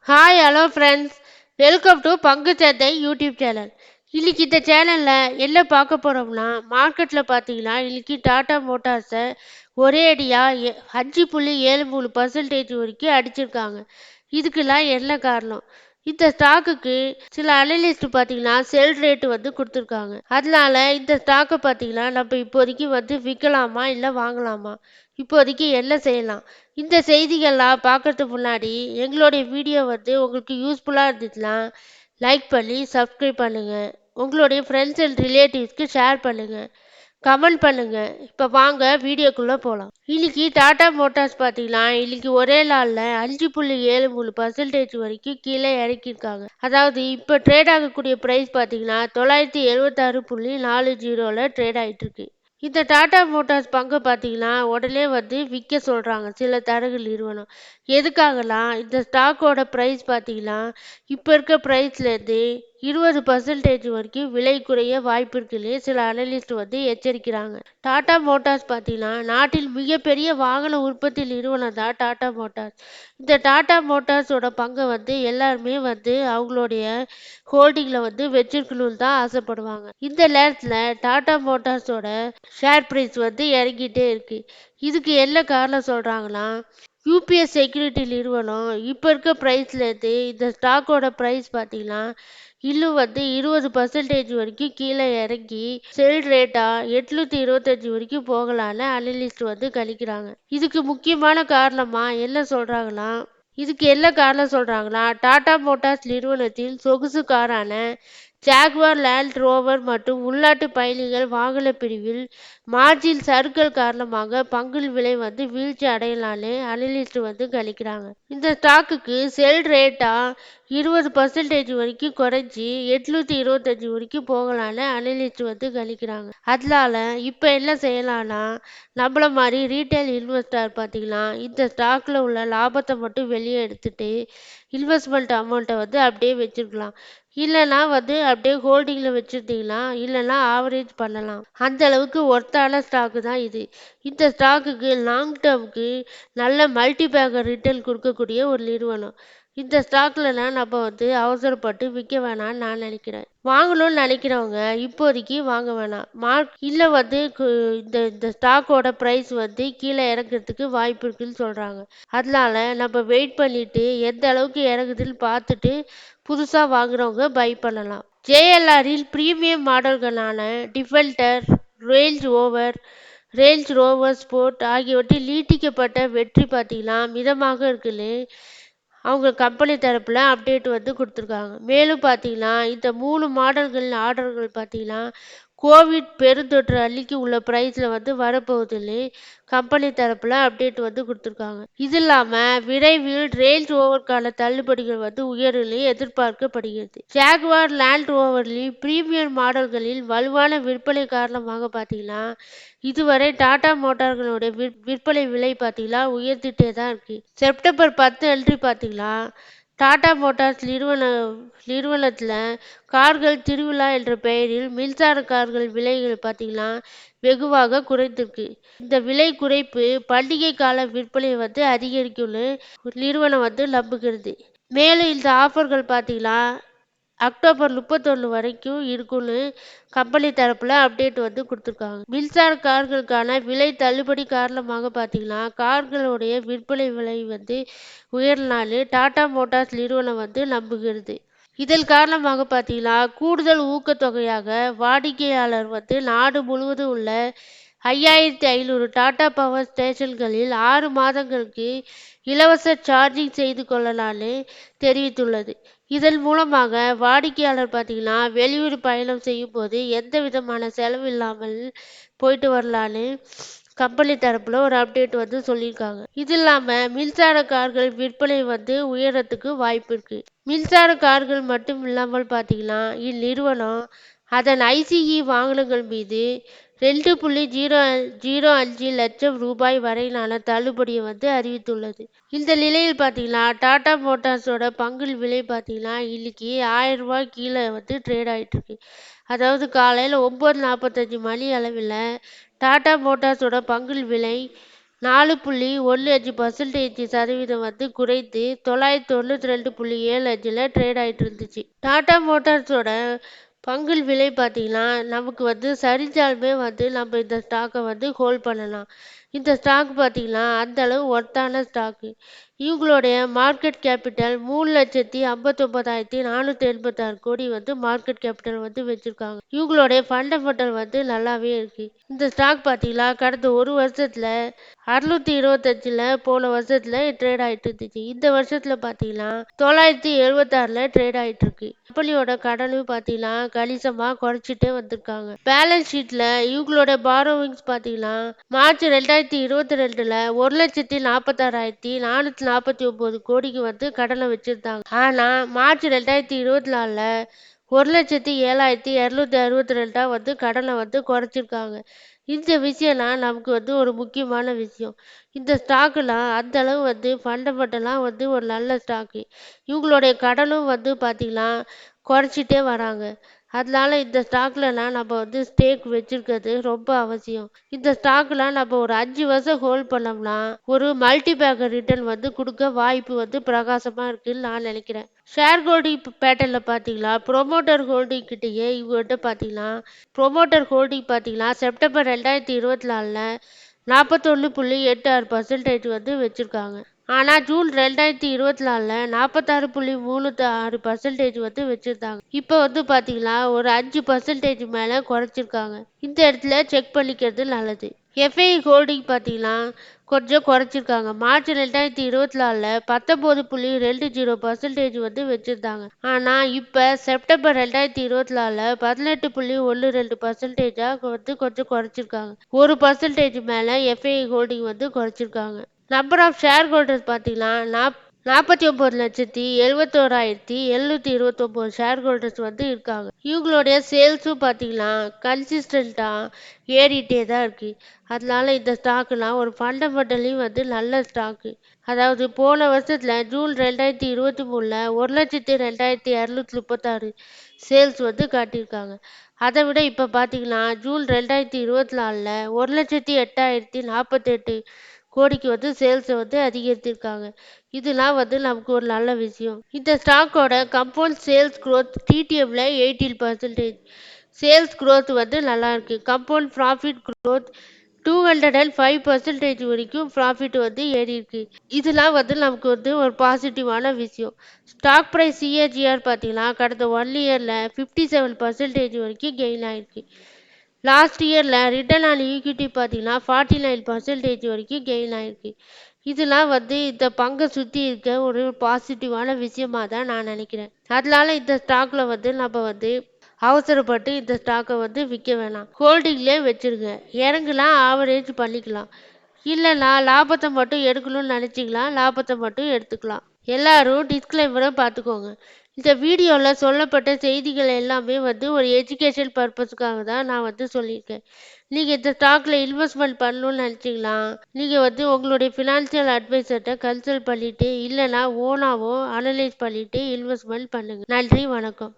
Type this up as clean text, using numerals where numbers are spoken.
Hi hello friends, welcome to பங்குச்சந்தை YouTube channel. இன்னைக்கு இந்த சேனலில் என்ன பார்க்க போகிறோம்னா, மார்க்கெட்டில் பார்த்தீங்கன்னா இன்னைக்கு டாடா மோட்டார்ஸை ஒரே அடியாக 5.73% வரைக்கும் அடிச்சிருக்காங்க. இதுக்கெல்லாம் என்ன காரணம்? இந்த ஸ்டாக்குக்கு சில அனலிஸ்ட் பார்த்தீங்கன்னா செல் ரேட்டு கொடுத்துருக்காங்க. அதனால இந்த ஸ்டாக்கை பார்த்தீங்கன்னா நம்ம இப்போதைக்கு விற்கலாமா இல்லை வாங்கலாமா, இப்போதைக்கு என்ன செய்யலாம், இந்த செய்திகள்லாம் பார்க்கறதுக்கு முன்னாடி எங்களுடைய வீடியோ உங்களுக்கு யூஸ்ஃபுல்லாக இருந்துச்சுன்னா லைக் பண்ணி சப்ஸ்கிரைப் பண்ணுங்கள். உங்களுடைய ஃப்ரெண்ட்ஸ் அண்ட் ரிலேட்டிவ்ஸ்க்கு ஷேர் பண்ணுங்கள், கமெண்ட் பண்ணுங்கள். இப்போ வாங்க வீடியோக்குள்ளே போகலாம். இன்னைக்கு டாடா மோட்டார்ஸ் பார்த்தீங்கன்னா இன்னைக்கு ஒரே நாளில் 5.73% வரைக்கும் கீழே இறக்கியிருக்காங்க. அதாவது இப்போ ட்ரேட் ஆகக்கூடிய ப்ரைஸ் பார்த்தீங்கன்னா 976.40 ட்ரேட் ஆகிட்டு இருக்கு. இந்த டாடா மோட்டார்ஸ் பங்கு பார்த்தீங்கன்னா உடனே விற்க சொல்கிறாங்க சில தரகு நிறுவனம். எதுக்காகலாம்? இந்த ஸ்டாக்கோட ப்ரைஸ் பார்த்தீங்கன்னா இப்போ இருக்க ப்ரைஸ்லேருந்து 20% வரைக்கும் விலை குறைய வாய்ப்பு இருக்குன்னு சில அனலிஸ்ட் எச்சரிக்கிறாங்க. டாடா மோட்டார்ஸ் பார்த்தீங்கன்னா நாட்டில் மிகப்பெரிய வாகன உற்பத்தி நிறுவனம் தான் டாடா மோட்டார்ஸ். இந்த டாடா மோட்டார்ஸோட பங்கை எல்லாருமே அவங்களுடைய ஹோல்டிங்கில் வச்சிருக்கணும்னு தான் ஆசைப்படுவாங்க. இந்த நேரத்தில் டாடா மோட்டார்ஸோட ஷேர் ப்ரைஸ் இறங்கிட்டே இருக்கு. இதுக்கு என்ன காரணம் சொல்கிறாங்கன்னா, யூபிஎஸ் செக்யூரிட்டி நிறுவனம் இப்போ இருக்க ப்ரைஸ்லேருந்து இந்த ஸ்டாக்கோட ப்ரைஸ் பார்த்தீங்கன்னா இன்னும் 20% வரைக்கும் கீழே இறங்கி செல் ரேட்டா 825 வரைக்கும் போகலான்னு அனலிஸ்ட் கணிக்கிறாங்க. இதுக்கு முக்கியமான காரணமா என்ன சொல்றாங்கன்னா, டாடா மோட்டார்ஸ் நிறுவனத்தின் சொகுசு காரான ஜாகுவார் லேண்ட் ரோவர் மற்றும் உள்நாட்டு பயணிகள் வாகன பிரிவில் மார்ஜின் சறுக்கல் காரணமாக பங்கு விலை வீழ்ச்சி அடையலான்னு அனலிஸ்ட் கணிக்கிறாங்க. இந்த ஸ்டாக்குக்கு செல் ரேட்டா 20% வரைக்கும் குறைஞ்சி 825 வரைக்கும் போகலான்னு அனலிஸ்ட் கணிக்கிறாங்க. அதனால இப்போ என்ன செய்யலாம்னா, நம்மள மாதிரி ரீட்டைல் இன்வெஸ்டர் பார்த்தீங்கன்னா இந்த ஸ்டாக்ல உள்ள லாபத்தை மட்டும் வெளியே எடுத்துட்டு இன்வெஸ்ட்மெண்ட் அமௌண்ட்டை அப்படியே வச்சிருக்கலாம். இல்லைன்னா அப்படியே ஹோல்டிங்கில் வச்சுருந்தீங்கன்னா இல்லைன்னா ஆவரேஜ் பண்ணலாம். அந்த அளவுக்கு ஒர்த்தான ஸ்டாக்கு தான் இது. இந்த ஸ்டாக்குக்கு லாங் டேர்முக்கு நல்ல மல்டி பேக்கர் ரிட்டர்ன் கொடுக்கக்கூடிய ஒரு நிறுவனம். இந்த ஸ்டாக்லலாம் நம்ம அவசரப்பட்டு விற்க வேணாம்னு நான் நினைக்கிறேன். வாங்கணும்னு நினைக்கிறவங்க இப்போதைக்கு வாங்க வேணாம். இல்லை இந்த ஸ்டாக்கோட ப்ரைஸ் கீழே இறங்குறதுக்கு வாய்ப்பு இருக்குன்னு சொல்கிறாங்க. அதனால நம்ம வெயிட் பண்ணிட்டு எந்த அளவுக்கு இறங்குதுன்னு பார்த்துட்டு புதுசாக வாங்குறவங்க பை பண்ணலாம். ஜேஎல்ஆரில் பிரீமியம் மாடல்களான டிஃபெண்டர், ரேஞ்ச் ரோவர் ஸ்போர்ட் ஆகியவற்றில் நீட்டிக்கப்பட்ட வெற்றி பார்த்தீங்கன்னா மிதமாக இருக்குன்னு அவங்க கம்பெனி தரப்பில் அப்டேட் கொடுத்துருக்காங்க. மேலும் பார்த்தீங்கன்னா இந்த 3 மாடல்கள் ஆர்டர்கள் பார்த்தீங்கன்னா கோவிட் பெருந்தொற்று அன்னைக்கு உள்ள ப்ரைஸில் வரப்போகுதுன்னு கம்பெனி தரப்பில் அப்டேட் கொடுத்துருக்காங்க. இது இல்லாமல் விரைவில் ரேஞ்ச் ரோவருக்கான தள்ளுபடிகள் உயரும்னு எதிர்பார்க்கப்படுகிறது. ஜாகுவார் லேண்ட் ரோவரில் பிரீமியர் மாடல்களில் வலுவான விற்பனை காரணமாக பார்த்தீங்கன்னா இதுவரை டாடா மோட்டார்களுடைய விற்பனை விலை பார்த்தீங்கன்னா உயர்த்திட்டே தான் இருக்கு. செப்டம்பர் 10 அன்று பார்த்தீங்கன்னா டாடா மோட்டார்ஸ் நிறுவனத்தில் கார்கள் திருவிழா என்ற பெயரில் மின்சார கார்கள் விலைகள் பார்த்தீங்கன்னா வெகுவாக குறைந்திருக்கு. இந்த விலை குறைப்பு பண்டிகை கால விற்பனை அதிகரிக்கும்னு நிறுவனம் நம்புகிறது. மேலும் இந்த ஆஃபர்கள் பார்த்தீங்கன்னா அக்டோபர் 31 வரைக்கும் இருக்குன்னு கம்பெனி தரப்புல அப்டேட் கொடுத்துருக்காங்க. மின்சார கார்களுக்கான விலை தள்ளுபடி காரணமாக பார்த்தீங்கன்னா கார்களுடைய விற்பனை விலை உயர்னாலும் டாடா மோட்டார்ஸ் நிறுவனம் நம்புகிறது. இதன் காரணமாக பார்த்தீங்கன்னா கூடுதல் ஊக்கத்தொகையாக வாடிக்கையாளர் நாடு முழுவதும் உள்ள 5500 டாடா பவர் ஸ்டேஷன்களில் 6 மாதங்களுக்கு இலவச சார்ஜிங் செய்து கொள்ளலாம்னு தெரிவித்துள்ளது. இதன் மூலமாக வாடிக்கையாளர் பார்த்தீங்கன்னா வெளியூர் பயணம் செய்யும் போது எந்த விதமான செலவு இல்லாமல் போயிட்டு வரலான்னு கம்பெனி தரப்புல ஒரு அப்டேட் சொல்லியிருக்காங்க. இது இல்லாமல் மின்சார கார்கள் விற்பனை உயரத்துக்கு வாய்ப்பு இருக்கு. மின்சார கார்கள் மட்டும் இல்லாமல் பார்த்தீங்கன்னா இந்நிறுவனம் அதன் ஐசிஇ வாகனங்கள் மீது 2.05 லட்சம் ரூபாய் வரையிலான தள்ளுபடியை அறிவித்துள்ளது. இந்த நிலையில் பார்த்தீங்கன்னா டாடா மோட்டார்ஸோட பங்கு விலை பார்த்தீங்கன்னா இன்னைக்கு 1000 ரூபாய் கீழே ட்ரேட் ஆகிட்டு இருக்கு. அதாவது காலையில் 9:45 மணி அளவில் டாடா மோட்டார்ஸோட பங்கு விலை 4.15% வந்து குறைந்து 992.75ல் ட்ரேட் ஆயிட்டு இருந்துச்சு. டாடா மோட்டார்ஸோட பங்குல் விலை பார்த்தீங்கன்னா நமக்கு வந்து சரிஞ்சாலுமே வந்து நம்ம இந்த ஸ்டாக்கை வந்து ஹோல்ட் பண்ணலாம். இந்த ஸ்டாக் பார்த்தீங்கன்னா அந்த அளவு ஒர்த்தான ஸ்டாக்கு. இவங்களுடைய மார்க்கெட் கேபிட்டல் 3,59,486 கோடி வந்து மார்க்கெட் கேபிட்டல் வந்து வச்சிருக்காங்க. இவங்களுடைய ஃபண்டமெண்டல் வந்து நல்லாவே இருக்கு. இந்த ஸ்டாக் பார்த்தீங்கன்னா கடந்த ஒரு வருஷத்துல 625ல் போன வருஷத்துல ட்ரேட் ஆயிட்டு இருந்துச்சு. இந்த வருஷத்துல பார்த்தீங்கன்னா 976ல் ட்ரேட் ஆயிட்டு இருக்கு. கம்பெனியோட கடனும் பார்த்தீங்கன்னா கணிசமா குறைச்சிட்டே வந்திருக்காங்க. பேலன்ஸ் ஷீட்ல இவங்களோட பாரோவிங்ஸ் பார்த்தீங்கன்னா மார்ச் 2022ல் 1,46,449 கோடிக்கு வந்து கடனை வச்சிருந்தாங்க. ஆனா மார்ச் 2024ல் 1,07,262 வந்து கடனை வந்து குறைச்சிருக்காங்க. இந்த விஷயம்லாம் நமக்கு வந்து ஒரு முக்கியமான விஷயம். இந்த ஸ்டாக்குலாம் அந்த அளவு வந்து ஃபண்டமெண்டலாக வந்து ஒரு நல்ல ஸ்டாக்கு. இவங்களுடைய கடனும் வந்து பார்த்திங்கன்னா குறைச்சிட்டே வராங்க. அதனால இந்த ஸ்டாக்லலாம் நம்ம வந்து ஸ்டேக் வச்சிருக்கிறது ரொம்ப அவசியம். இந்த ஸ்டாக்லாம் நம்ம ஒரு 5 வருஷம் ஹோல்ட் பண்ணோம்னா ஒரு மல்டி பேக்கர் ரிட்டர்ன் வந்து கொடுக்க வாய்ப்பு வந்து பிரகாசமாக இருக்குன்னு நான் நினைக்கிறேன். ஷேர் ஹோல்டிங் பேட்டர்னில் பார்த்தீங்கன்னா ப்ரொமோட்டர் ஹோல்டிங் கிட்டேயே இவங்ககிட்ட பார்த்தீங்கன்னா செப்டம்பர் 2024ல் 41.86% வந்து வச்சுருக்காங்க. ஆனால் ஜூன் 2024ல் 46.36% வந்து வச்சுருந்தாங்க. இப்போ வந்து பார்த்தீங்கன்னா ஒரு 5% மேலே குறைச்சிருக்காங்க. இந்த இடத்துல செக் பண்ணிக்கிறது நல்லது. எஃப்ஐ ஹோல்டிங் பார்த்தீங்கன்னா கொஞ்சம் குறைச்சிருக்காங்க. மார்ச் 2024ல் 19.20% வந்து வச்சுருந்தாங்க. ஆனால் இப்போ செப்டம்பர் 2024ல் 18.12% வந்து கொஞ்சம் குறைச்சிருக்காங்க. 1% மேலே எஃப்ஐ ஹோல்டிங் வந்து குறைச்சிருக்காங்க. நம்பர் ஆஃப் ஷேர் ஹோல்டர்ஸ் பார்த்தீங்கன்னா 49,71,729 ஷேர் ஹோல்டர்ஸ் வந்து இருக்காங்க. இவங்களுடைய சேல்ஸும் பார்த்தீங்கன்னா கன்சிஸ்டண்ட்டாக ஏறிட்டே தான் இருக்குது. அதனால இந்த ஸ்டாக்குலாம் ஒரு ஃபண்டமெண்டலையும் வந்து நல்ல ஸ்டாக்கு. அதாவது போன வருஷத்தில் ஜூன் 2023ல் 1,02,236 சேல்ஸ் வந்து காட்டியிருக்காங்க. அதை விட இப்போ பார்த்தீங்கன்னா ஜூன் 2024ல் 1,08,048 கோடிக்கு வந்து சேல்ஸை வந்து அதிகரித்திருக்காங்க. இதெல்லாம் வந்து நமக்கு ஒரு நல்ல விஷயம். இந்த ஸ்டாக்கோட கம்பவுண்ட் சேல்ஸ் க்ரோத் டிடிஎம்ல 18%. சேல்ஸ் க்ரோத் வந்து நல்லா இருக்கு. கம்பவுண்ட் ப்ராஃபிட் க்ரோத் 205% வரைக்கும் ப்ராஃபிட் வந்து ஏறி இருக்கு. இதெல்லாம் வந்து நமக்கு வந்து ஒரு பாசிட்டிவான விஷயம். ஸ்டாக் ப்ரைஸ் சிஏஜிஆர் பார்த்தீங்கன்னா கடந்த 1 இயரில் 57% வரைக்கும் கெயின் ஆயிருக்கு. லாஸ்ட் இயரில் ரிட்டர்ன் ஆன் ஈக்விட்டி பார்த்தீங்கன்னா 49% வரைக்கும் கெயின் ஆயிருக்கு. இதெல்லாம் வந்து இந்த பங்கை சுற்றி இருக்க ஒரு பாசிட்டிவான விஷயமா தான் நான் நினைக்கிறேன். அதனால இந்த ஸ்டாக்ல வந்து நம்ம வந்து அவசரப்பட்டு இந்த ஸ்டாக்கை வந்து விற்க வேணாம். ஹோல்டிங்லேயே வச்சுருங்க. இறங்குலாம் ஆவரேஜ் பண்ணிக்கலாம். இல்லைனா லாபத்தை மட்டும் எடுக்கணும்னு நினச்சிங்களா லாபத்தை மட்டும் எடுத்துக்கலாம். எல்லாரும் டிஸ்க்ளைமரை பார்த்துக்கோங்க. இந்த வீடியோவில் சொல்லப்பட்ட செய்திகள் எல்லாமே வந்து ஒரு எஜுகேஷன் பர்பஸ்க்காக தான் நான் வந்து சொல்லியிருக்கேன். நீங்கள் இந்த ஸ்டாக்கில் இன்வெஸ்ட்மெண்ட் பண்ணணும்னு நினச்சிங்களா நீங்கள் வந்து உங்களுடைய ஃபினான்ஷியல் அட்வைசர்கிட்ட கன்சல்ட் பண்ணிவிட்டு இல்லைனா ஓனாவோ அனலைஸ் பண்ணிவிட்டு இன்வெஸ்ட்மெண்ட் பண்ணுங்கள். நன்றி, வணக்கம்.